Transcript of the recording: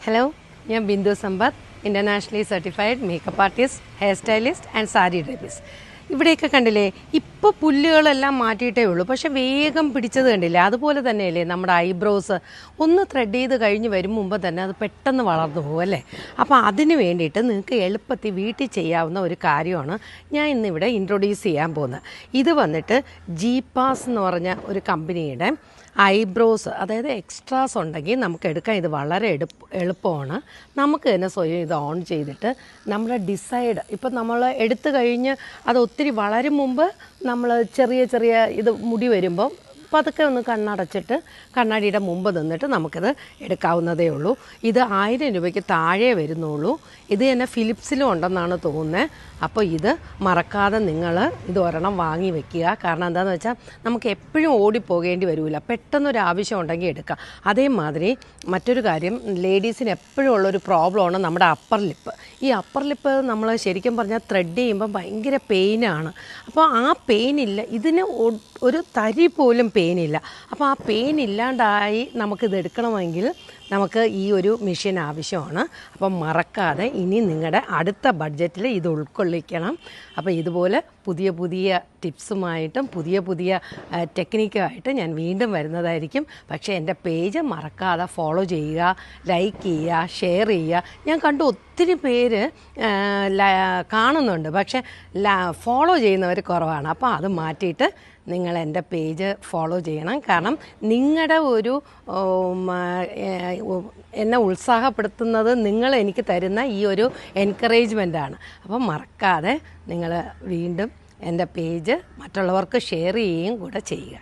Hello, ഞാൻ Bindu Sampath, internationally certified makeup artist, hair stylist and sari drapers. ഇവിടെയൊക്കെ കണ്ടില്ലേ, ഇപ്പോൾ പുല്ലുകളെല്ലാം മാറ്റിയിട്ടേ ഉള്ളൂ, പക്ഷെ വേഗം പിടിച്ചത് കണ്ടില്ലേ? അതുപോലെ തന്നെയല്ലേ നമ്മുടെ ഐബ്രോസ് ഒന്ന് ത്രെഡ് ചെയ്ത് കഴിഞ്ഞ് വരും മുമ്പ് തന്നെ അത് പെട്ടെന്ന് വളർന്നു പോകും അല്ലേ? അപ്പോൾ അതിന് വേണ്ടിയിട്ട് നിങ്ങൾക്ക് എളുപ്പത്തിൽ വീട്ടിൽ ചെയ്യാവുന്ന ഒരു കാര്യമാണ് ഞാൻ ഇന്നിവിടെ ഇൻട്രൊഡ്യൂസ് ചെയ്യാൻ പോകുന്നത്. ഇത് വന്നിട്ട് ജീപ്പാസ് എന്ന് പറഞ്ഞ ഒരു കമ്പനിയുടെ ഐബ്രോസ്, അതായത് എക്സ്ട്രാസ് ഉണ്ടെങ്കിൽ നമുക്ക് എടുക്കാൻ ഇത് വളരെ എളുപ്പമാണ്. നമുക്ക് തന്നെ സ്വയം ഇത് ഓൺ ചെയ്തിട്ട് നമ്മുടെ ഡിസൈഡ് ഇപ്പം നമ്മൾ എടുത്തു കഴിഞ്ഞ് അത് ഒത്തിരി വളരും മുമ്പ് നമ്മൾ ചെറിയ ചെറിയ ഇത് മുടി വരുമ്പോൾ പതുക്കെ ഒന്ന് കണ്ണടച്ചിട്ട് കണ്ണാടിയുടെ മുമ്പ് നിന്നിട്ട് നമുക്കിത് എടുക്കാവുന്നതേ ഉള്ളൂ. ഇത് 1000 രൂപയ്ക്ക് താഴെ വരുന്നുള്ളൂ. ഇത് തന്നെ ഫിലിപ്സിലും ഉണ്ടെന്നാണ് തോന്നുന്നത്. അപ്പോൾ ഇത് മറക്കാതെ നിങ്ങൾ ഇത് ഒരെണ്ണം വാങ്ങി വെക്കുക. കാരണം എന്താണെന്ന് വെച്ചാൽ നമുക്ക് എപ്പോഴും ഓടിപ്പോകേണ്ടി വരില്ല, പെട്ടെന്നൊരു ആവശ്യം ഉണ്ടെങ്കിൽ എടുക്കാം. അതേമാതിരി മറ്റൊരു കാര്യം, ലേഡീസിന് എപ്പോഴും ഉള്ളൊരു പ്രോബ്ലമാണ് നമ്മുടെ അപ്പർ ലിപ്പ്. ഈ അപ്പർ ലിപ്പ് നമ്മൾ ശരിക്കും പറഞ്ഞാൽ ത്രെഡ് ചെയ്യുമ്പോൾ ഭയങ്കര പെയിനാണ്. അപ്പോൾ ആ പെയിനില്ല, ഇതിന് ഒരു തരി പോലും പെയിനില്ല. അപ്പോൾ ആ പെയിൻ ഇല്ലാണ്ടായി നമുക്കിത് എടുക്കണമെങ്കിൽ നമുക്ക് ഈ ഒരു മെഷീൻ ആവശ്യമാണ്. അപ്പം മറക്കാതെ ഇനി നിങ്ങളുടെ അടുത്ത ബഡ്ജറ്റിൽ ഇത് ഉൾക്കൊള്ളിക്കണം. അപ്പോൾ ഇതുപോലെ പുതിയ പുതിയ ടിപ്സുമായിട്ടും പുതിയ പുതിയ ടെക്നിക്കുമായിട്ട് ഞാൻ വീണ്ടും വരുന്നതായിരിക്കും. പക്ഷേ എൻ്റെ പേജ് മറക്കാതെ ഫോളോ ചെയ്യുക, ലൈക്ക് ചെയ്യുക, ഷെയർ ചെയ്യുക. ഞാൻ കണ്ടു ഒത്തിരി പേര് കാണുന്നുണ്ട്, പക്ഷേ ഫോളോ ചെയ്യുന്നവർ കുറവാണ്. അപ്പോൾ അത് മാറ്റിയിട്ട് നിങ്ങൾ എൻ്റെ പേജ് ഫോളോ ചെയ്യണം. കാരണം നിങ്ങളുടെ ഒരു എന്നെ ഉത്സാഹപ്പെടുത്തുന്നത് നിങ്ങൾ എനിക്ക് തരുന്ന ഈ ഒരു എൻകറേജ്മെൻറ്റാണ്. അപ്പം മറക്കാതെ നിങ്ങൾ വീണ്ടും എൻ്റെ പേജ് മറ്റുള്ളവർക്ക് ഷെയർ ചെയ്യുകയും കൂടെ ചെയ്യുക.